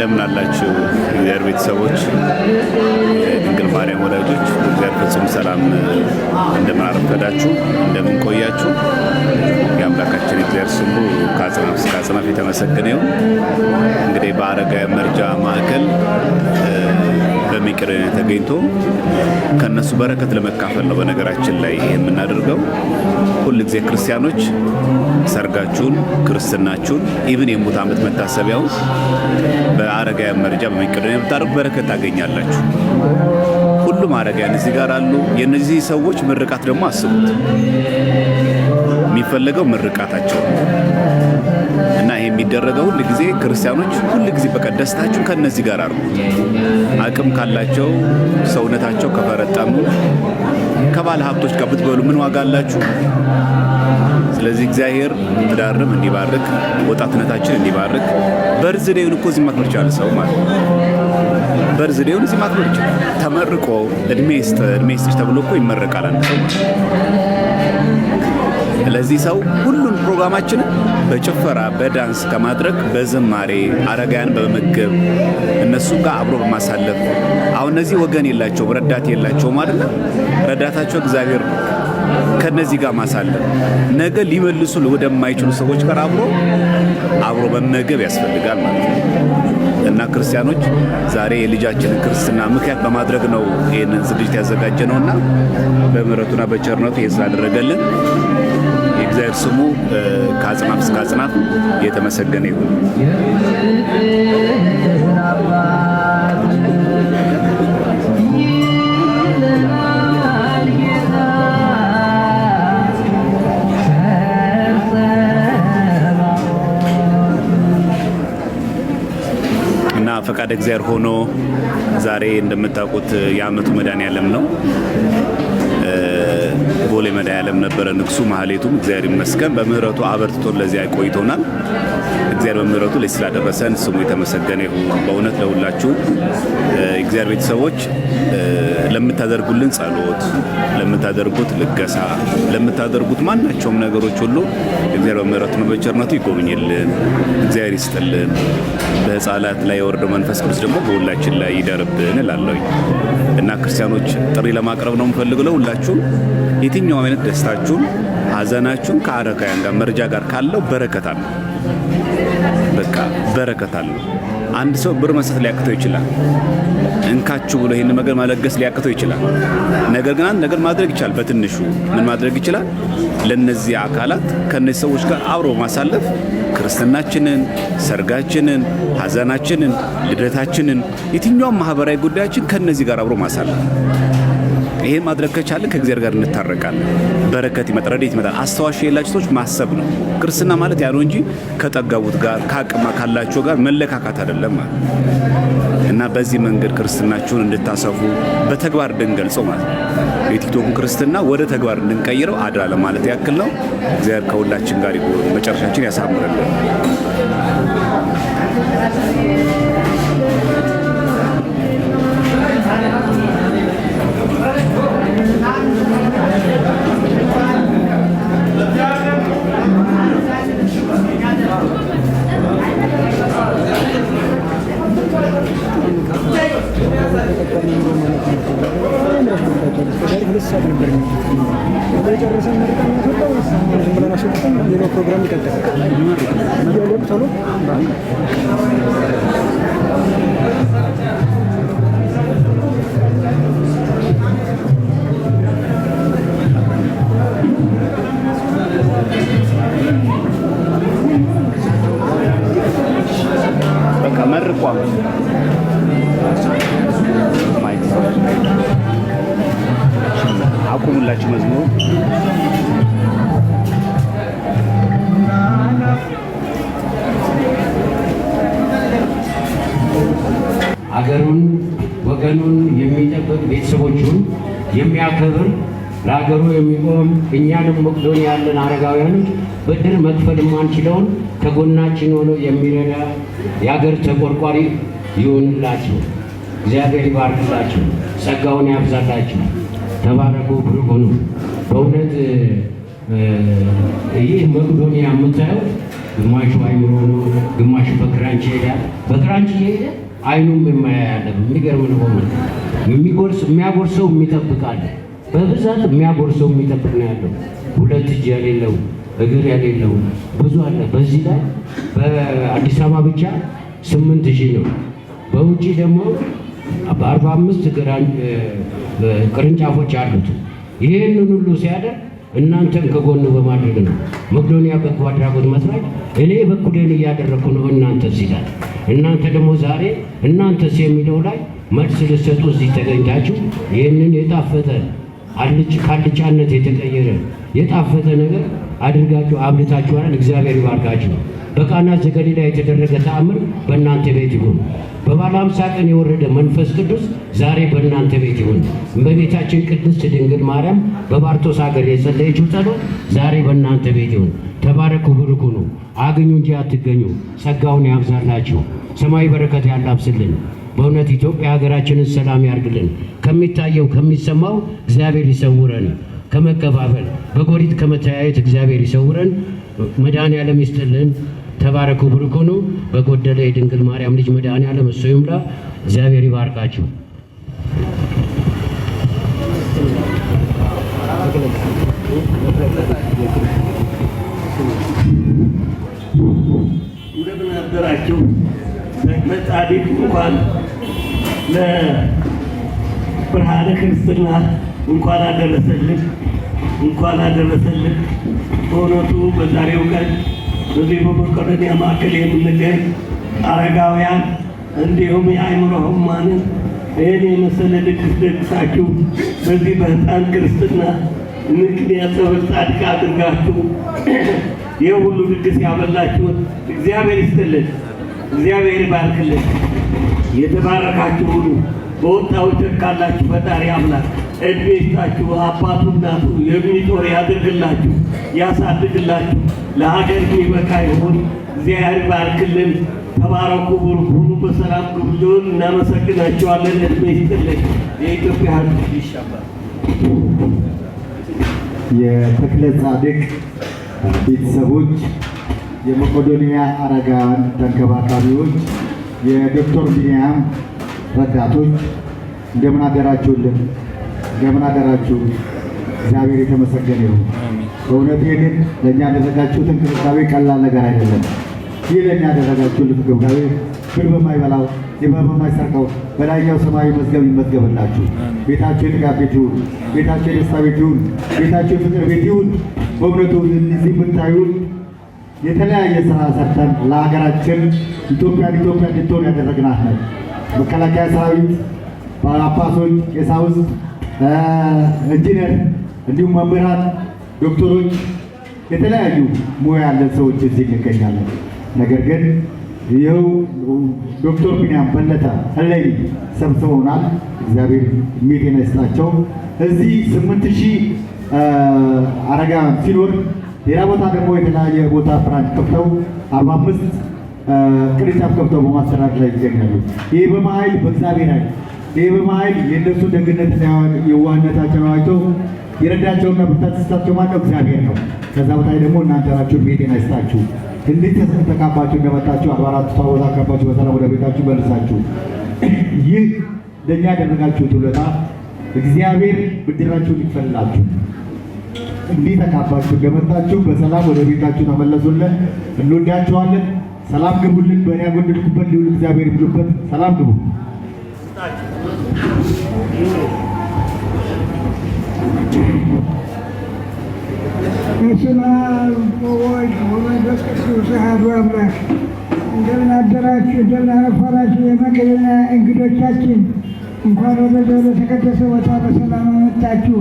እንደምን አላችሁ የእግዚአብሔር ቤተሰቦች፣ ድንግል ማርያም ወዳጆች፣ እግዚአብሔር ፍጹም ሰላም እንደምን አረፈዳችሁ፣ እንደምን ቆያችሁ። የአምላካችን የእግዚአብሔር ስሙ ከአጽናፍ እስከ አጽናፍ የተመሰገነ ይሁን። እንግዲህ በአረጋውያን መርጃ ማዕከል በመቄዶንያ ተገኝቶ ከነሱ በረከት ለመካፈል ነው። በነገራችን ላይ የምናደርገው ሁልጊዜ ክርስቲያኖች ሰርጋችሁን፣ ክርስትናችሁን፣ ኢቭን የሙት ዓመት መታሰቢያውን በአረጋውያን መርጃ በመቄዶንያ ብታደርጉ በረከት ታገኛላችሁ። ሁሉም አረጋውያን እዚህ ጋር አሉ። የእነዚህ ሰዎች ምርቃት ደግሞ አስቡት። የሚፈለገው ምርቃታቸው እና ይሄ የሚደረገው ሁሉ ጊዜ ክርስቲያኖች ሁሉ ጊዜ በቃ ደስታችሁን ከነዚህ ጋር አድርጉት። አቅም ካላቸው ሰውነታቸው ከፈረጠሙ ከባለ ሀብቶች ጋር ብትበሉ ምን ዋጋ አላችሁ? ስለዚህ እግዚአብሔር ትዳርም እንዲባርክ ወጣትነታችን እንዲባርክ በርዝዴውን እኮ እዚህ ማክበር ይችላል ሰው ማለት ነው። በርዝዴውን እዚህ ማክበር ይችላል። ተመርቆ እድሜ ይስጥሽ ተብሎ እኮ ይመረቃል አንድ ሰው ማለት ነው። ለዚህ ሰው ሁሉን ፕሮግራማችንን በጭፈራ በዳንስ ከማድረግ በዝማሬ አረጋውያን በመመገብ እነሱ ጋር አብሮ በማሳለፍ አሁን እነዚህ ወገን የላቸውም፣ ረዳት የላቸውም አይደል? ረዳታቸው እግዚአብሔር ነው። ከነዚህ ጋር ማሳለፍ ነገ ሊመልሱ ወደማይችሉ ሰዎች ጋር አብሮ መመገብ ያስፈልጋል ማለት ነው። እና ክርስቲያኖች ዛሬ የልጃችንን ክርስትና ምክንያት በማድረግ ነው ይህንን ዝግጅት ያዘጋጀ ነውና በምሕረቱና በቸርነቱ ይህን ስላደረገልን የእግዚአብሔር ስሙ ከአጽናፍ እስከ አጽናፍ የተመሰገነ ይሁን። እና ፈቃደ እግዚአብሔር ሆኖ ዛሬ እንደምታውቁት የዓመቱ መድኃኔዓለም ነው። ቦሌ መድኃኔዓለም ነበረ ንግሱ ማህሌቱም። እግዚአብሔር ይመስገን በምህረቱ አበርትቶ ለዚህ ቆይቶናል። እግዚአብሔር በምህረቱ ለዚህ ስላደረሰን ስሙ የተመሰገነ ይሁን። በእውነት ለሁላችሁ እግዚአብሔር ቤተሰቦች ለምታደርጉልን ጸሎት፣ ለምታደርጉት ልገሳ፣ ለምታደርጉት ማናቸውም ነገሮች ሁሉ እግዚአብሔር በምህረቱና በቸርነቱ ይጎብኝልን፣ እግዚአብሔር ይስጥልን። በሕፃናት ላይ የወረደው መንፈስ ቅዱስ ደግሞ በሁላችን ላይ ይደርብን እላለሁ እና ክርስቲያኖች ጥሪ ለማቅረብ ነው የምፈልገው ለሁላችሁ የትኛውም አይነት ደስታችሁን፣ ሀዘናችሁን ከአረጋውያን ጋር መርጃ ጋር ካለው በረከት አለ። በቃ በረከት አለ። አንድ ሰው ብር መስጠት ሊያቅተው ይችላል። እንካችሁ ብሎ ይህን ነገር ማለገስ ሊያቅተው ይችላል። ነገር ግን አንድ ነገር ማድረግ ይችላል። በትንሹ ምን ማድረግ ይችላል? ለነዚህ አካላት ከነዚህ ሰዎች ጋር አብሮ ማሳለፍ ክርስትናችንን፣ ሰርጋችንን፣ ሀዘናችንን፣ ልደታችንን፣ የትኛውም ማህበራዊ ጉዳያችን ከነዚህ ጋር አብሮ ማሳለፍ። ይሄን ማድረግ ከቻለ ከእግዚአብሔር ጋር እንታረቃለን። በረከት ይመጣል፣ ረድኤት ይመጣል። አስተዋሽ የሌላቸው ሰዎች ማሰብ ነው። ክርስትና ማለት ያ ነው እንጂ ከጠገቡት ጋር ከአቅማ ካላቸው ጋር መለካካት አይደለም ማለት እና በዚህ መንገድ ክርስትናችሁን እንድታሰፉ በተግባር እንድንገልጸው ማለት ነው። የቲክቶኩን ክርስትና ወደ ተግባር እንድንቀይረው አድራ ለማለት ያክል ነው። እግዚአብሔር ከሁላችን ጋር ይሁን፣ መጨረሻችን ያሳምረልን። በቃ መርቋ አቁሙላችሁ መዝሙሩ አገሩን ወገኑን የሚጠብቅ ቤተሰቦቹን የሚያከብር ለሀገሩ የሚቆም እኛንም መቄዶንያ ያለን አረጋውያኖች ብድር መክፈል የማንችለውን ከጎናችን ሆኖ የሚረዳ የሀገር ተቆርቋሪ ይሁንላችሁ። እግዚአብሔር ይባርክላችሁ፣ ጸጋውን ያብዛላችሁ። ተባረኩ፣ ብሩክ ሁኑ። በእውነት ይህ መቄዶንያ የምታየው ግማሹ አይምሮ ነው፣ ግማሹ በክራንች ይሄዳል። በክራንች እየሄደ አይኑም የማያያለ የሚገርም ነው። የሚያጎርሰው የሚጠብቃል። በብዛት የሚያጎርሰው የሚጠብቅ ነው ያለው። 2 እጅ ያሌለው እግር ያሌለው ብዙ አለ። በዚህ ላይ በአዲስ አበባ ብቻ 8,000 ነው። በውጭ ደግሞ በ45 ቅርንጫፎች አሉት። ይህንን ሁሉ ሲያደርግ እናንተን ከጎኑ በማድረግ ነው። መቄዶንያ በጎ አድራጎት መስራት እኔ በኩሌን እያደረግኩ ነው፣ እናንተስ ይላል። እናንተ ደግሞ ዛሬ እናንተስ የሚለው ላይ መልስ ልትሰጡ እዚህ ተገኝታችሁ ይህንን የጣፈጠ ካልጫነት የተቀየረ የጣፈጠ ነገር አድርጋችሁ አብልታችኋል። እግዚአብሔር ይባርካችሁ። በቃና ዘገሊላ የተደረገ ተአምር በእናንተ ቤት ይሁን። በበዓለ ሃምሳ ቀን የወረደ መንፈስ ቅዱስ ዛሬ በእናንተ ቤት ይሁን። እመቤታችን ቅድስት ድንግል ማርያም በባርቶስ ሀገር የጸለየችው ጸሎት ዛሬ በእናንተ ቤት ይሁን። ተባረኩ፣ ብሩክ ሁኑ፣ አግኙ እንጂ አትገኙ። ጸጋውን ያብዛላችሁ፣ ሰማይ በረከት ያላብስልን። በእውነት ኢትዮጵያ ሀገራችንን ሰላም ያርግልን። ከሚታየው ከሚሰማው እግዚአብሔር ይሰውረን። ከመቀባበል በጎሪት ከመተያየት እግዚአብሔር ይሰውረን። መድኃኔዓለም ይስጥልን። ተባረኩ፣ ብሩክ ሁኑ። በጎደለ የድንግል ማርያም ልጅ መድኃኔዓለም እሱ ይሙላ። እግዚአብሔር ይባርካችሁ። እንደምን አደራችሁ። ለጻድቅ እንኳን ለብርሃነ ክርስትና እንኳን አደረሰልን። በእውነቱ በዛሬው ቀን በዚህ በመቄዶንያ ማዕከል የምንገኝ አረጋውያን እንዲሁም የአእምሮ ሕሙማንን ይህን የመሰለ ድግስ ደግሳችሁ በዚህ በሕፃን ክርስትና ምክንያት ጻድቅ አድርጋችሁ ይህ ሁሉ ድግስ ያበላችሁት እግዚአብሔር ይስጥልን፣ እግዚአብሔር ይባርክልን። የተባረካችሁ ሁሉ በወጣው ካላችሁ ፈጣሪ አምላክ እድሜ ይስጣችሁ። አባቱ እናቱ የሚጦር ያድርግላችሁ፣ ያሳድግላችሁ። ለሀገር የሚበቃ ይሁን። እግዚአብሔር ይባርክልን። ተባረኩ፣ ብሩክ ሁኑ። በሰላም ግቡልን። እናመሰግናቸዋለን። እድሜ ይስጥልን። የኢትዮጵያ ሕዝብ ይሻባል። የተክለ ጻድቅ ቤተሰቦች፣ የመቄዶንያ አረጋውያን ተንከባካቢዎች፣ የዶክተር ቢኒያም ረዳቶች እንደምን አደራችሁልን? እንደምን አደራችሁ? እግዚአብሔር የተመሰገነ ይሁን። በእውነት ይህንን ለእኛ ያደረጋችሁት እንክብካቤ ቀላል ነገር አይደለም። ይህ ለእኛ ያደረጋችሁት እንክብካቤ ብር በማይበላው ድመት በማይሰርቀው በላይኛው ሰማያዊ መዝገብ ይመዝገብላችሁ። ቤታችሁ የጥጋብ ቤት ይሁን፣ ቤታችሁ የደስታ ቤት ይሁን፣ ቤታችሁ የፍቅር ቤት ይሁን። በእውነቱ እዚህ የምታዩን የተለያየ ስራ ሰርተን ለሀገራችን ኢትዮጵያ እንድትሆን ያደረግናት ነው። መከላከያ ሰራዊት፣ ጳጳሶች፣ ቀሳውስት፣ ኢንጂነር እንዲሁም መምህራን፣ ዶክተሮች፣ የተለያዩ ሙያ ያለን ሰዎች እዚህ እንገኛለን። ነገር ግን ይኸው ዶክተር ቢኒያም በለጠ እለይ ሰብስበውናል። እግዚአብሔር ጤና ይስጣቸው። እዚህ 8,000 አረጋውያን ሲኖር ሌላ ቦታ ደግሞ የተለያየ ቦታ ብራንች ከፍተው 45 ቅርንጫፍ ከፍተው በማሰራት ላይ ይገኛሉ። ይህ በመሀል በእግዚአብሔር ኃይል ይህ በመሀል የእነሱ ደግነትና የዋህነታቸው አይቶ የረዳቸውና ብርታት ስታቸው ማለው እግዚአብሔር ነው። ከዛ ቦታ ደግሞ እናንተ ናችሁ። ጤና ይስጣችሁ። እንዴት ተካባችሁ እንደመጣችሁ 44 ታቦት አካባችሁ በሰላም ወደ ቤታችሁ መልሳችሁ ይህ ለእኛ ያደረጋችሁት ውለታ እግዚአብሔር ብድራችሁን ይክፈልላችሁ። እንዲህ ተካባችሁ እንደመጣችሁ በሰላም ወደ ቤታችሁ ተመለሱልን። እንወዳችኋለን። ሰላም ግቡልን። በእኔ ያጎደልኩበት ሊውል እግዚአብሔር ይብሉበት። ሰላም ግቡ። በስመ አብ ወወልድ ወመንፈስ ቅዱስ አሐዱ አምላክ። እንደምን አደራችሁ፣ እንደምን አረፈዳችሁ። የመቄዶንያ እንግዶቻችን እንኳን ወደ ተቀደሰ ቦታ በሰላም መጣችሁ።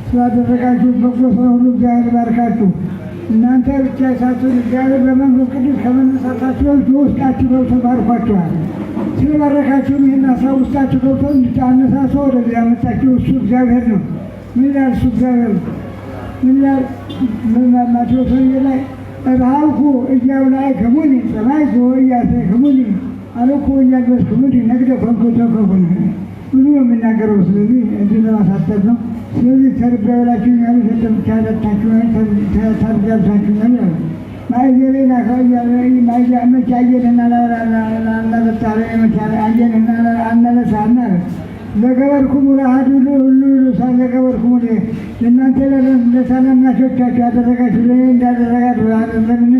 ስላደረጋችሁ በጎ ስራ ሁሉ እግዚአብሔር ባርካችሁ። እናንተ ብቻ ሳትሆኑ እግዚአብሔር በመንፈስ ቅዱስ ከመነሳታችሁ ውስጣችሁ ገብቶ ባርኳችኋል። ስለባረካችሁም ይህን ሀሳብ ውስጣችሁ ገብቶ እንድታነሳሱ ወደዚህ ያመጣችሁ እሱ እግዚአብሔር ነው። ምን ይላል እሱ እግዚአብሔር ነው? ምን ይላል? ማቴዎስ ወንጌል ላይ ረሃብኩ እያብላዕክሙኒ ጸማዕኩ ወኢያሴክሙኒ አልኩ ወኢያልበስክሙኒ ነግደ ኮንኩ ተከፉኒ ብዙ የሚናገረው። ስለዚህ እንዲህ ለማሳተፍ ነው። ስለዚህ ተርቤ ብላችሁኛል፣ ተጠምቻለታችሁኛል፣ ተርጃብሳችሁኛል አለ። ማይዘቤና መቻየንና እናጠጣለ አየንና አናነሳና ለገበርኩም ለአሐዱ ሁሉ ሳለገበርኩም ለእናንተ ለታናናሾቻችሁ ያደረጋችሁ ለእኔ እንዳደረጋችሁ ለምን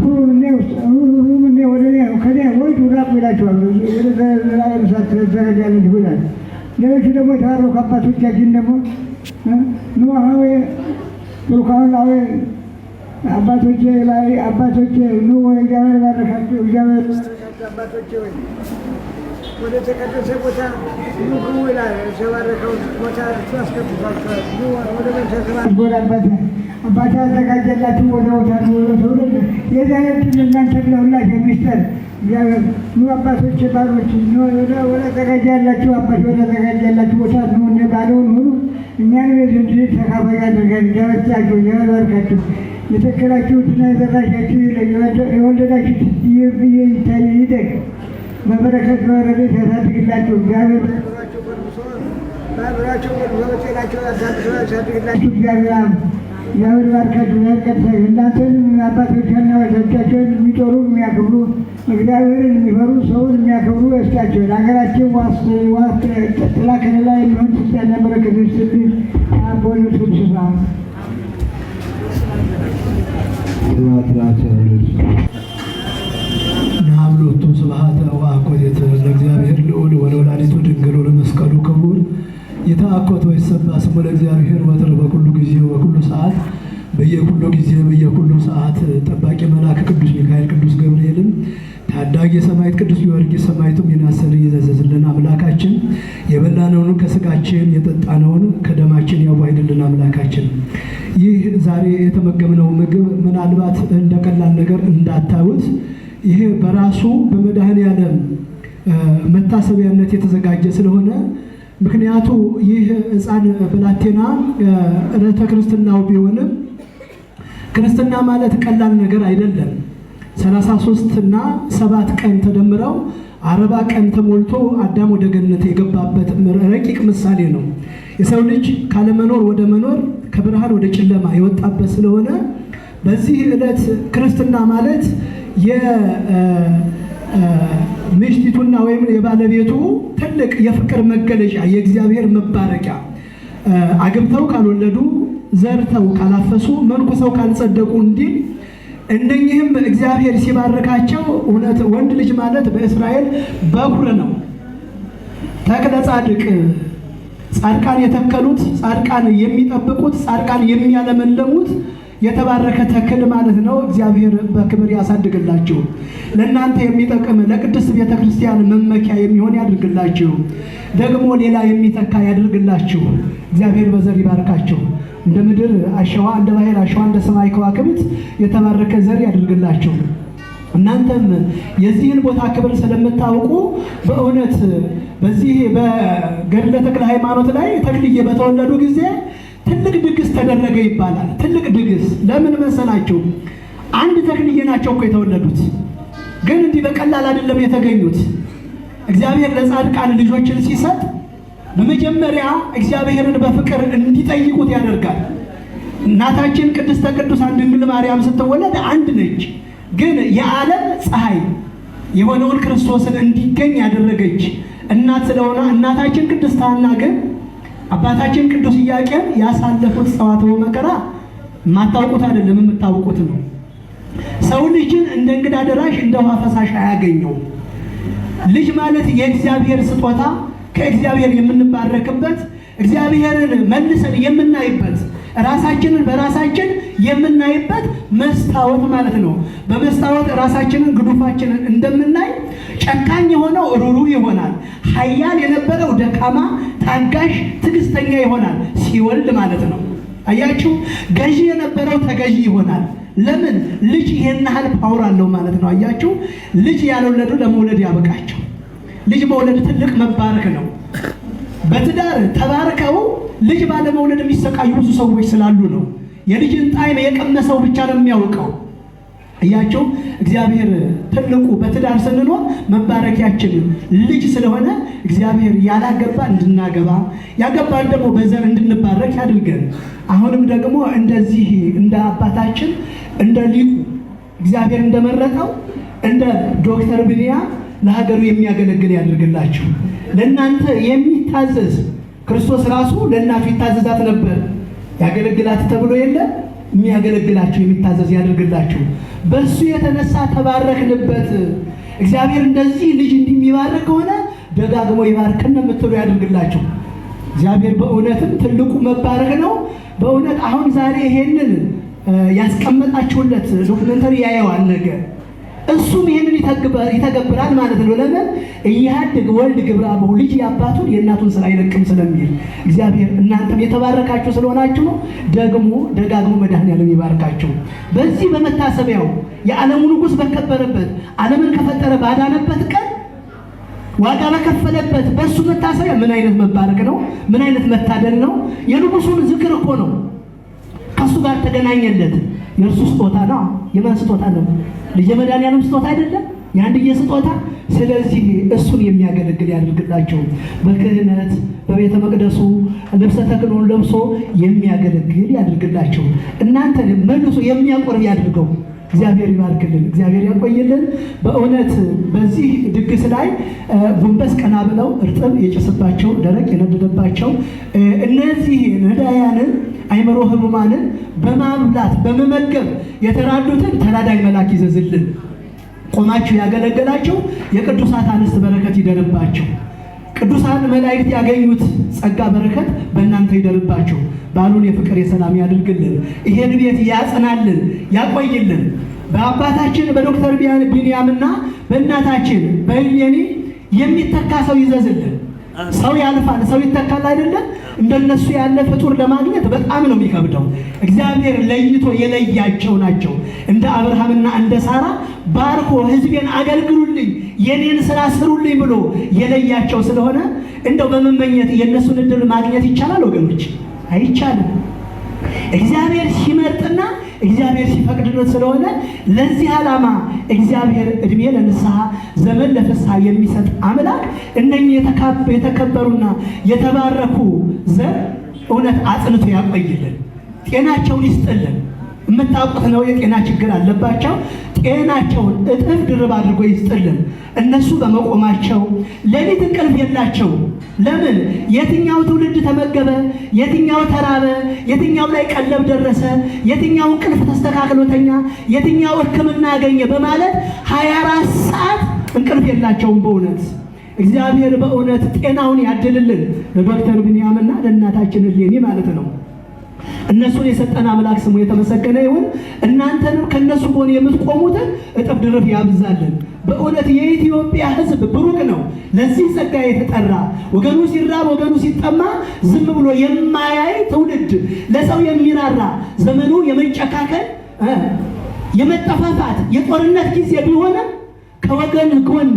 ሁሉም ወደ ከኔ ወይቱ ራቁ ይላችኋል። ወደ ራሳት ተዘጋጃለች ይላል። ሌሎቹ ደግሞ የተባረኩ አባቶቻችን ደግሞ ኖሃዊ ሩካሁላዊ አባቶቼ ላይ አባቶቼ ኑ እግዚአብሔር ባረካችሁ፣ እግዚአብሔር ባረካችሁ አባቶቼ ወይ ወደ ተቀደሰ ቦታ ኑ ግቡ ይላል። የተባረከው ቦታ እሱ አስገብቷቸዋል። ወደ ቤተሰብ ወደ አባት ያዘጋጀላችሁ ወደ ቦታ ወደ ትውልድ የዚህ አይነት ለእናንተ ለሁላችሁ የሚስጠር እግዚአብሔር ኑ አባቶቼ ባሮች ወደ ተዘጋጀላችሁ አባት ወደ ተዘጋጀላችሁ ቦታ ኑ እንደ ባለውን ሁሉ እኛን ቤት ተካፋይ ያድርገን። እግዚአብሔር ባርካችሁ የተከላችሁትና የዘራሻችሁ የወለዳችሁት ይታይ ይደግ በበረከት በረድኤት ያሳድግላችሁ። እግዚአብሔር በአእምሯቸው በጤናቸው ያሳድግላችሁ። እግዚአብሔር ባርካችሁ። ያቀጥታ እናንተን አባቶቻና ወላጆቻቸውን የሚጦሩ የሚያከብሩ እግዚአብሔርን የሚፈሩ ሰውን የሚያከብሩ ያስጣቸው። ለሀገራችን ዋስ ጥላ ከለላ የሚሆን ስልጣንና በረከት ይስጥልን። በወልድ ስብስባ ናብሎቱ ስብሐተ ወአኮቴተ ለእግዚአብሔር ልዑል ወለወላዲቱ ድንግል ወለመስቀሉ ክቡር ይትአኮት ወይሰብሐ ስሙ ለእግዚአብሔር ወትር በኩሉ ጊዜ ወኩሉ ሰዓት በየኩሉ ጊዜ በየኩሉ ሰዓት ጠባቂ መልአክ ቅዱስ ሚካኤል ቅዱስ ገብርኤልን ታዳጊ ሰማዕት ቅዱስ ጊዮርጊስ ሰማዕቱም ይናሰል ይዘዘዝልን። አምላካችን የበላነውን ከስጋችን የጠጣነውን ከደማችን ያዋህድልን። አምላካችን ይህ ዛሬ የተመገብነው ምግብ ምናልባት እንደ ቀላል ነገር እንዳታዩት፣ ይሄ በራሱ በመድኃኔዓለም መታሰቢያነት የተዘጋጀ ስለሆነ ምክንያቱ ይህ ሕፃን ብላቴና ዕለተ ክርስትናው ቢሆንም ክርስትና ማለት ቀላል ነገር አይደለም። 33 እና 7 ቀን ተደምረው 40 ቀን ተሞልቶ አዳም ወደ ገነት የገባበት ረቂቅ ምሳሌ ነው። የሰው ልጅ ካለመኖር ወደ መኖር ከብርሃን ወደ ጨለማ የወጣበት ስለሆነ በዚህ ዕለት ክርስትና ማለት የሚስቲቱና ወይም የባለቤቱ ትልቅ የፍቅር መገለጫ የእግዚአብሔር መባረቂያ አግብተው ካልወለዱ ዘርተው ካላፈሱ መንኩሰው ካልጸደቁ እንዲል እነኚህም እግዚአብሔር ሲባርካቸው እውነት ወንድ ልጅ ማለት በእስራኤል በኩር ነው። ተክለ ጻድቅ ጻድቃን የተከሉት፣ ጻድቃን የሚጠብቁት፣ ጻድቃን የሚያለመለሙት የተባረከ ተክል ማለት ነው። እግዚአብሔር በክብር ያሳድግላችሁ። ለእናንተ የሚጠቅም ለቅድስት ቤተ ክርስቲያን መመኪያ የሚሆን ያድርግላችሁ። ደግሞ ሌላ የሚተካ ያድርግላችሁ። እግዚአብሔር በዘር ይባርካችሁ። እንደ ምድር አሸዋ፣ እንደ ባህር አሸዋ፣ እንደ ሰማይ ከዋክብት የተባረከ ዘር ያድርግላችሁ። እናንተም የዚህን ቦታ ክብር ስለምታውቁ በእውነት በዚህ በገድለ ተክለ ሃይማኖት ላይ ተክልዬ በተወለዱ ጊዜ ትልቅ ድግስ ተደረገ ይባላል። ትልቅ ድግስ ለምን መሰላችሁ? አንድ ተክልዬ ናቸው እኮ የተወለዱት፣ ግን እንዲህ በቀላል አይደለም የተገኙት። እግዚአብሔር ለጻድቃን ልጆችን ሲሰጥ በመጀመሪያ እግዚአብሔርን በፍቅር እንዲጠይቁት ያደርጋል። እናታችን ቅድስተ ቅዱሳን ድንግል ማርያም ስትወለድ አንድ ነች፣ ግን የዓለም ፀሐይ የሆነውን ክርስቶስን እንዲገኝ ያደረገች እናት ስለሆነ እናታችን ቅድስት ሐና ግን አባታችን ቅዱስ ኢያቄም ያሳለፉት ጸዋትወ መከራ የማታውቁት አይደለም፣ የምታውቁት ነው። ሰው ልጅን እንደ እንግዳ ደራሽ እንደ ውሃ ፈሳሽ አያገኘው። ልጅ ማለት የእግዚአብሔር ስጦታ፣ ከእግዚአብሔር የምንባረክበት፣ እግዚአብሔርን መልሰን የምናይበት፣ ራሳችንን በራሳችን የምናይበት መስታወት ማለት ነው። በመስታወት ራሳችንን ግዱፋችንን እንደምናይ ጨካኝ የሆነው ሩሩ ይሆናል፣ ኃያል የነበረው ደካማ፣ ታጋሽ፣ ትዕግስተኛ ይሆናል ሲወልድ ማለት ነው። አያችሁ፣ ገዢ የነበረው ተገዢ ይሆናል። ለምን? ልጅ ይሄን ያህል ፓወር አለው ማለት ነው። አያችሁ፣ ልጅ ያልወለዱ ለመውለድ ያበቃቸው። ልጅ መውለድ ትልቅ መባረክ ነው። በትዳር ተባርከው ልጅ ባለመውለድ የሚሰቃዩ ብዙ ሰዎች ስላሉ ነው። የልጅን ጣዕም የቀመሰው ብቻ ነው የሚያውቀው። እያቸው እግዚአብሔር ትልቁ በትዳር ስንኖር መባረኪያችን ልጅ ስለሆነ እግዚአብሔር ያላገባ እንድናገባ ያገባን ደግሞ በዘር እንድንባረክ ያድርገን። አሁንም ደግሞ እንደዚህ እንደ አባታችን እንደ ሊቁ እግዚአብሔር እንደመረጠው እንደ ዶክተር ብንያም ለሀገሩ የሚያገለግል ያድርግላችሁ። ለእናንተ የሚታዘዝ ክርስቶስ ራሱ ለእናቱ ይታዘዛት ነበር። ያገለግላት ተብሎ የለ የሚያገለግላችሁ የሚታዘዝ ያድርግላችሁ። በሱ የተነሳ ተባረክንበት። እግዚአብሔር እንደዚህ ልጅ እንደሚባርክ ከሆነ ደጋግሞ ይባርከን የምትሉ ያድርግላችሁ። እግዚአብሔር በእውነትም ትልቁ መባረክ ነው። በእውነት አሁን ዛሬ ይሄንን ያስቀመጣችሁለት ዶክመንተሪ ያየዋል ነገር እሱም ይሄንን ይተገብራል ማለት ነው። ለምን እያድግ ወልድ ግብረ አበው ልጅ የአባቱን የእናቱን ስራ አይለቅም ስለሚል እግዚአብሔር እናንተም የተባረካችሁ ስለሆናችሁ ነው። ደግሞ ደጋግሞ መድኃኔዓለም ይባርካችሁ። በዚህ በመታሰቢያው የዓለሙ ንጉሥ በከበረበት ዓለምን ከፈጠረ ባዳነበት ቀን ዋጋ በከፈለበት በሱ መታሰቢያ ምን አይነት መባረክ ነው! ምን አይነት መታደል ነው! የንጉሱን ዝክር እኮ ነው ከሱ ጋር ተገናኘለት። የእርሱ ስጦታ ነው። የማን ስጦታ ነው? ልጅ መድኃኔዓለም ስጦታ አይደለም? የአንድዬ ስጦታ። ስለዚህ እሱን የሚያገለግል ያድርግላቸው። በክህነት በቤተ መቅደሱ ልብሰ ተክህኖን ለብሶ የሚያገለግል ያድርግላቸው። እናንተን መልሶ የሚያቆርብ ያድርገው። እግዚአብሔር ይባርክልን፣ እግዚአብሔር ያቆይልን። በእውነት በዚህ ድግስ ላይ ጎንበስ ቀና ብለው እርጥብ የጨሰባቸው ደረቅ የነደደባቸው እነዚህ ነዳያንን አይምሮ ህሙማንን በማብላት በመመገብ የተራዱትን ተራዳይ መልአክ ይዘዝልን። ቆማችሁ ያገለገላቸው የቅዱሳት አንስት በረከት ይደርባቸው። ቅዱሳን መላእክት ያገኙት ጸጋ በረከት በእናንተ ይደርባቸው። ባሉን የፍቅር የሰላም ያድርግልን። ይሄን ቤት ያጽናልን፣ ያቆይልን። በአባታችን በዶክተር ቢንያምና በእናታችን በእሌኒ የሚተካ ሰው ይዘዝልን። ሰው ያልፋል፣ ሰው ይተካል አይደለም? እንደነሱ ያለ ፍጡር ለማግኘት በጣም ነው የሚከብደው። እግዚአብሔር ለይቶ የለያቸው ናቸው። እንደ አብርሃምና እንደ ሳራ ባርኮ ሕዝቤን አገልግሉልኝ የኔን ስራ ስሩልኝ ብሎ የለያቸው ስለሆነ እንደው በመመኘት የእነሱን እድል ማግኘት ይቻላል ወገኖች? አይቻልም። እግዚአብሔር ሲመርጥና እግዚአብሔር ሲፈቅድለት ስለሆነ ለዚህ ዓላማ እግዚአብሔር እድሜ ለንስሐ ዘመን ለፍስሐ የሚሰጥ አምላክ እነኚህ የተከበሩና የተባረኩ ዘር እውነት አጽንቶ ያቆይልን፣ ጤናቸውን ይስጥልን። የምታውቁት ነው የጤና ችግር አለባቸው። ጤናቸውን እጥፍ ድርብ አድርጎ ይስጥልን። እነሱ በመቆማቸው ሌሊት እንቅልፍ የላቸው። ለምን? የትኛው ትውልድ ተመገበ፣ የትኛው ተራበ፣ የትኛው ላይ ቀለብ ደረሰ፣ የትኛው እንቅልፍ ተስተካክሎተኛ፣ የትኛው ሕክምና አገኘ በማለት 24 ሰዓት እንቅልፍ የላቸውም። በእውነት እግዚአብሔር በእውነት ጤናውን ያድልልን ለዶክተር ቢንያምና ለእናታችን እሌኒ ማለት ነው። እነሱን የሰጠን አምላክ ስሙ የተመሰገነ ይሁን። እናንተንም ከነሱ ጎን የምትቆሙትን እጥፍ ድርብ ያብዛልን። በእውነት የኢትዮጵያ ሕዝብ ብሩክ ነው። ለዚህ ጸጋ የተጠራ ወገኑ ሲራብ ወገኑ ሲጠማ ዝም ብሎ የማያይ ትውልድ፣ ለሰው የሚራራ ዘመኑ የመጨካከል የመጠፋፋት የጦርነት ጊዜ ቢሆንም ከወገን ጎን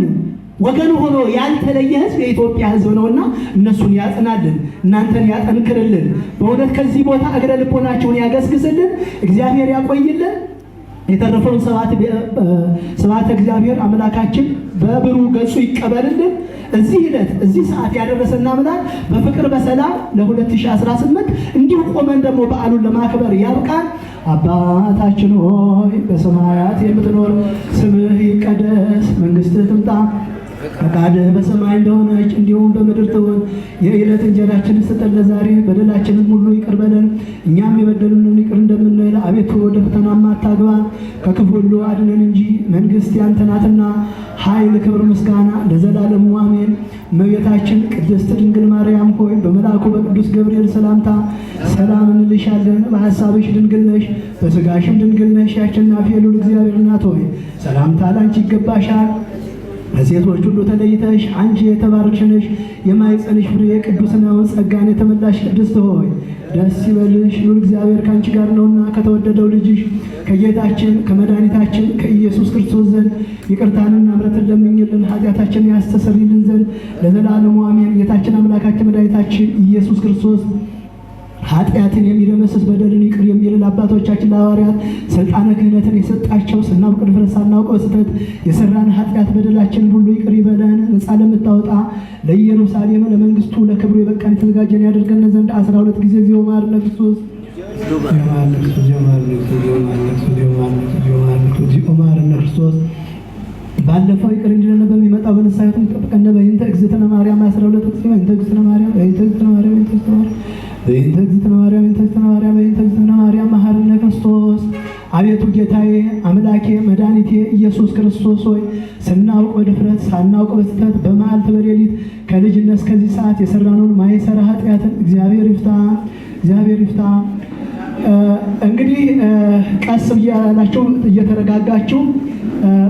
ወገኑ ሆኖ ያልተለየ ሕዝብ የኢትዮጵያ ሕዝብ ነውና እነሱን ያጽናልን፣ እናንተን ያጠንክርልን። በእውነት ከዚህ ቦታ እግረ ልቦናቸውን ያገስግስልን፣ እግዚአብሔር ያቆይልን። የተረፈውን ስብሐተ እግዚአብሔር አምላካችን በብሩህ ገጹ ይቀበልልን። እዚህ ዕለት እዚህ ሰዓት ያደረሰን አምላክ በፍቅር በሰላም ለ2018 እንዲሁ ቆመን ደግሞ በዓሉን ለማክበር ያብቃን። አባታችን ሆይ በሰማያት የምትኖር ስምህ ይቀደስ፣ መንግሥትህ ትምጣ፣ ፈቃድህ በሰማይ እንደሆነች እንዲሁም በምድር ትሁን። የዕለት እንጀራችንን ስጠን ዛሬ፣ በደላችንን ሁሉ ይቅር በለን እኛም የበደሉንን ይቅር እንደምንል፣ አቤቱ ወደ ፈተናም አታግባን ከክፉ ሁሉ አድነን እንጂ መንግሥት ያንተ ናትና ኃይል፣ ክብር፣ ምስጋና ለዘላለሙ አሜን። እመቤታችን ቅድስት ድንግል ማርያም ሆይ በመልአኩ በቅዱስ ገብርኤል ሰላምታ ሰላም እንልሻለን። በሐሳብሽ ድንግል ነሽ፣ በሥጋሽም ድንግል ነሽ። የአሸናፊ የልዑል እግዚአብሔር እናት ሆይ ሰላምታ ላንቺ ይገባሻል። ከሴቶች ሁሉ ተለይተሽ አንቺ የተባረክሽ ነሽ፣ የማኅፀንሽ ፍሬ ቅዱስ ነው። ጸጋን የተመላሽ ቅድስት ሆይ ደስ ይበልሽ፣ ልዑል እግዚአብሔር ከአንቺ ጋር ነውና ከተወደደው ልጅሽ ከጌታችን ከመድኃኒታችን ከኢየሱስ ክርስቶስ ዘንድ ይቅርታንና ምሕረትን ለምኝልን ኃጢአታችንን ያስተሰርይልን ዘንድ ለዘላለሙ አሜን። ጌታችን አምላካችን መድኃኒታችን ኢየሱስ ክርስቶስ ኃጢአትን የሚደመስስ በደልን ይቅር የሚል ለአባቶቻችን ለሐዋርያት ስልጣነ ክህነትን የሰጣቸው ስናውቅ ድፍረት ሳናውቅ በስህተት የሰራን ኃጢአት በደላችንን ሁሉ ይቅር ይበለን። ነፃ ለምታወጣ ለኢየሩሳሌም ለመንግስቱ ለክብሩ የበቃን የተዘጋጀን ያደርገን ዘንድ 12 ጊዜ እግዚኦ መሐረነ ክርስቶስ መሐረነ ክርስቶስ ባለፈው ይቅር እንዲለን በሚመጣው በንስሐ ሕይወት እንጠብቀን። በእንተ እግዝእትነ ማርያም 12 ጊዜ በእንተ እግዝእትነ ማርያም በእንተ እግዝእትነ ማርያም በእንተ እግዝእትነ ማርያም በእንተ እግዝእትነ ማርያም በእንተ እግዝእትነ ማርያም መሐረነ ክርስቶስ። አቤቱ ጌታዬ አምላኬ መድኃኒቴ ኢየሱስ ክርስቶስ ሆይ ስናውቅ በድፍረት ሳናውቅ በስህተት በመዓልት በሌሊት ከልጅነት እስከዚህ ሰዓት የሰራነውን ማይሰራ ኃጢአትን እግዚአብሔር ይፍታ። እንግዲህ ቀስ ብያላችሁ እየተረጋጋችሁ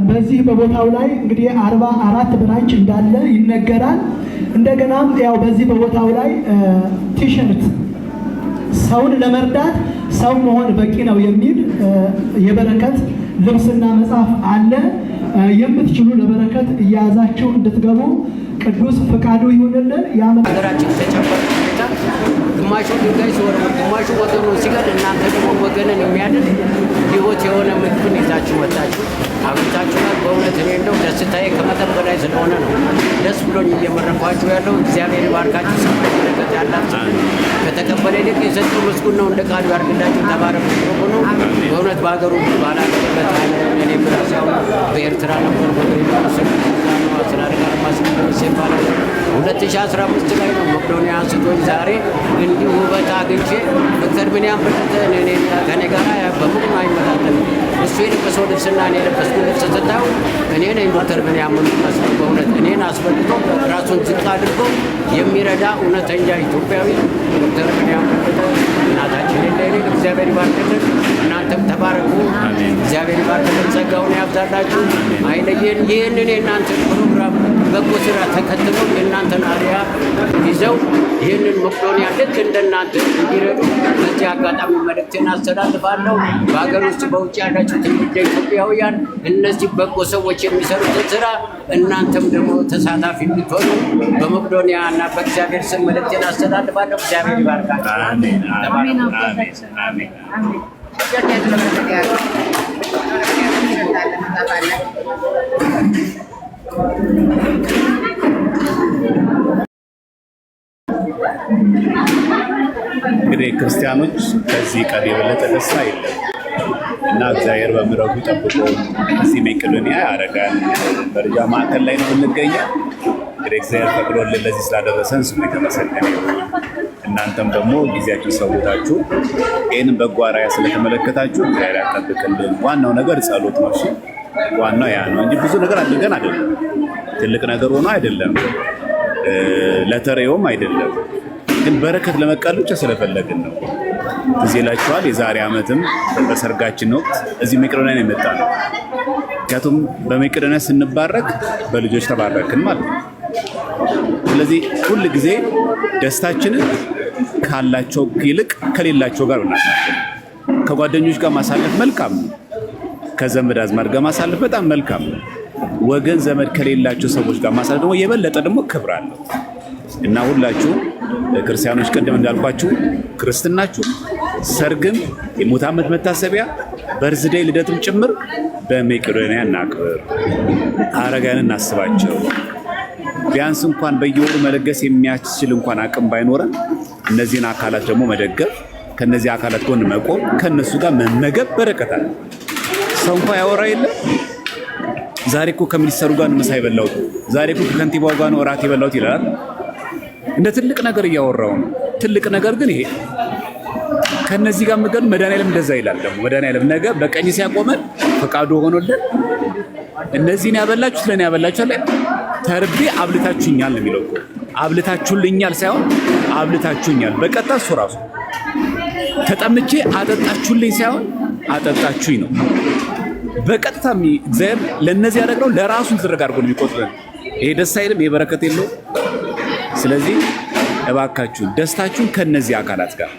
በዚህ በቦታው ላይ እንግዲህ 44 ብራንች እንዳለ ይነገራል። እንደገናም ያው በዚህ በቦታው ላይ ቲሸርት ሰውን ለመርዳት ሰው መሆን በቂ ነው የሚል የበረከት ልብስና መጽሐፍ አለ። የምትችሉ ለበረከት እያያዛችሁ እንድትገቡ ቅዱስ ፈቃዱ ይሁንልን። ሀገራችን ተጨባጭ ሁኔታ ግማሹ ድንጋይ ሲወረወር ግማሹ ወገኑ ሲገል እናንተ ደግሞ ወገንን የሚያድን ሕይወት የሆነ ምግብን ይዛችሁ መጣችሁ አብታችኋል። በእውነት እኔ እንደው ደስታዬ ከመጠን በላይ ስለሆነ ነው ደስ ብሎኝ እየመረኳችሁ ያለው። እግዚአብሔር ባርካችሁ ሰማይ በረከት ያላችሁ ከተቀበለ ይልቅ የሰጠው ምስጉን ነው። እንደ ቃሉ ያድርግላችሁ። ተባረኩ ሆኖ በእውነት በሀገሩ ባላገበት እኔ ብራሳው በኤርትራ ነበር ይባላል 2015 ላይ ነው መቄዶንያ አንስቶኝ ዛሬ እንዲሁ ውበት አግኝቼ ዶክተር ቢንያም ከኔ ጋር በምንም አይመጣጠንም። እሱ የለበሰው ልብስና እኔ የለበስኩ ልብስ ስታዩ እኔ ነኝ ዶክተር ቢንያም መስለው በእውነት እኔን አስበልጦ ራሱን ዝቅ አድርጎ የሚረዳ እውነተኛ ኢትዮጵያዊ ዶክተር ቢንያም እናታችን የለኔ እግዚአብሔር ይባርክልን። እናንተም ተባረኩ። እግዚአብሔር ይባርክልን፣ ጸጋውን ያብዛላችሁ፣ አይለየን። ይህንን የእናንተን ፕሮግራም በጎ ስራ ተከትለው የእናንተን አርያ ይዘው ይህንን መቄዶንያ ልክ እንደናንተ እንዲረዱ በዚህ አጋጣሚ መልእክቴን አስተላልፋለሁ። በሀገር ውስጥ በውጭ ያላችሁ ትውልደ ኢትዮጵያውያን እነዚህ በጎ ሰዎች የሚሰሩትን ስራ እናንተም ደግሞ ተሳታፊ እንድትሆኑ በመቄዶንያ እና በእግዚአብሔር ስም መልእክቴን አስተላልፋለሁ። እግዚአብሔር ይባርካችሁ። እንግዲህ ክርስቲያኖች ከዚህ ቀን የበለጠ ደስታ የለም እና እግዚአብሔር በምሕረቱ ጠብቆ እዚህ መቄዶንያ ያደርጋል። መረጃ ማዕከል ላይ ነው የምንገኘው። እንግዲህ እግዚአብሔር ፈቅዶልን ለዚህ ስላደረሰን ስሙ የተመሰገነ ይሁን። እናንተም ደግሞ ጊዜያችሁን ሰውታችሁ ይህንን በጎ አርአያ ስለተመለከታችሁ እግዚአብሔር ያጠብቅልን። ዋናው ነገር ጸሎት ነው። እሺ ዋናው ያ ነው እንጂ ብዙ ነገር አድርገን አይደለም። ትልቅ ነገር ሆኖ አይደለም፣ ለተሬውም አይደለም፣ ግን በረከት ለመቀበል ብቻ ስለፈለግን ነው። ትዝ ይላችኋል የዛሬ ዓመትም በሰርጋችን ወቅት እዚህ መቄዶንያ ነው የመጣ ነው። ምክንያቱም በመቄዶንያ ስንባረክ በልጆች ተባረክን ማለት ነው። ስለዚህ ሁል ጊዜ ደስታችንን ካላቸው ይልቅ ከሌላቸው ጋር እናሳልፍ። ከጓደኞች ጋር ማሳለፍ መልካም ነው። ከዘመድ አዝማድ ጋር ማሳለፍ በጣም መልካም ነው። ወገን ዘመድ ከሌላቸው ሰዎች ጋር ማሳለፍ ደግሞ የበለጠ ደግሞ ክብር አለው እና ሁላችሁ ክርስቲያኖች ቀደም እንዳልኳችሁ ክርስትናችሁ ሰርግም የሙት ዓመት መታሰቢያ በርዝዴይ ልደትም ጭምር በመቄዶንያ እናክብር። አረጋውያንን እናስባቸው። ቢያንስ እንኳን በየወሩ መለገስ የሚያስችል እንኳን አቅም ባይኖረን እነዚህን አካላት ደግሞ መደገፍ፣ ከነዚህ አካላት ጎን መቆም፣ ከነሱ ጋር መመገብ በረከት አለ። ሰው እንኳን ያወራ የለም ዛሬ እኮ ከሚኒስተሩ ጋር ምሳ የበላሁት፣ ዛሬ እኮ ከከንቲባው ጋር ነው እራት የበላሁት ይላል። እንደ ትልቅ ነገር እያወራው ነው። ትልቅ ነገር ግን ይሄ ከነዚህ ጋር መገኑ መድኃኒዓለም እንደዛ ይላል። ደግሞ መድኃኒዓለም ነገ በቀኝ ሲያቆመን ፈቃዱ ሆኖልን እነዚህን ያበላችሁ ስለኔ ያበላችሁ አለ። ተርቤ አብልታችሁኛል ነው የሚለው እኮ። አብልታችሁልኛል ሳይሆን አብልታችሁኛል በቀጥታ እሱ ራሱ። ተጠምቼ አጠጣችሁልኝ ሳይሆን አጠጣችሁኝ ነው በቀጥታ። እግዚአብሔር ለነዚህ ያደረገው ለራሱ ትርግ አድርጎ ነው የሚቆጥረን። ይሄ ደስ አይልም? ይሄ በረከት የለው? ስለዚህ እባካችሁ ደስታችሁን ከነዚህ አካላት ጋር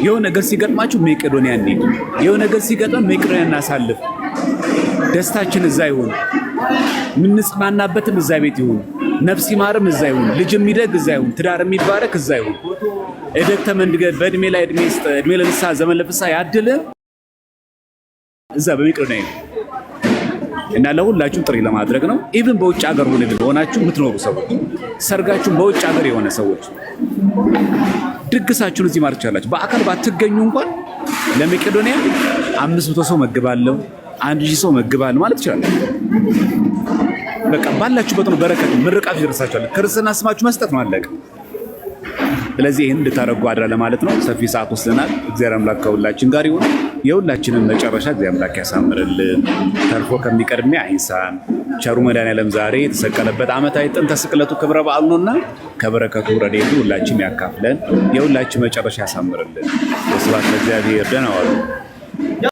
የሆነ ነገር ሲገጥማችሁ መቄዶንያ እንሂድ። የሆነ ነገር ሲገጥመን መቄዶንያ እናሳልፍ። ደስታችን እዛ ይሁን፣ የምንጽናናበትም እዛ ቤት ይሁን። ነፍስ ይማርም እዛ ይሁን፣ ልጅ የሚደግ እዛ ይሁን፣ ትዳር የሚባረክ እዛ ይሁን። እደግ ተመንድገድ በእድሜ ላይ እድሜ ለንስሐ ዘመን ለፍስሐ ያድል እዛ በመቄዶንያ ይሁን እና ለሁላችሁም ጥሪ ለማድረግ ነው። ኢቭን በውጭ ሀገር ሆናችሁ የምትኖሩ ሰዎች፣ ሰርጋችሁም በውጭ ሀገር የሆነ ሰዎች ድግሳችሁን እዚህ ማድረግ ትችላላችሁ። በአካል ባትገኙ እንኳን ለመቄዶንያ 500 ሰው መግባለሁ፣ 1000 ሰው መግባለሁ ማለት ይችላል። በቃ ባላችሁበት ነው በረከት ምርቃት ይደርሳችኋል። ክርስትና ስማችሁ መስጠት ነው አለቀ። ስለዚህ ይህን እንድታደርጉ አድራ ለማለት ነው። ሰፊ ሰዓት ወስደናል። እግዚአብሔር አምላክ ከሁላችን ጋር ይሁን። የሁላችንን መጨረሻ እግዚአብሔር አምላክ ያሳምርልን፣ ተርፎ ከሚቀድሚያ አይንሳን። ቸሩ መድኃኔዓለም ዛሬ የተሰቀለበት ዓመታዊ ጥንተ ስቅለቱ ክብረ በዓል ነውና ከበረከቱ ረድኤቱ ሁላችን ያካፍለን፣ የሁላችን መጨረሻ ያሳምርልን። ስብሐት ለእግዚአብሔር። ደህና ዋሉ።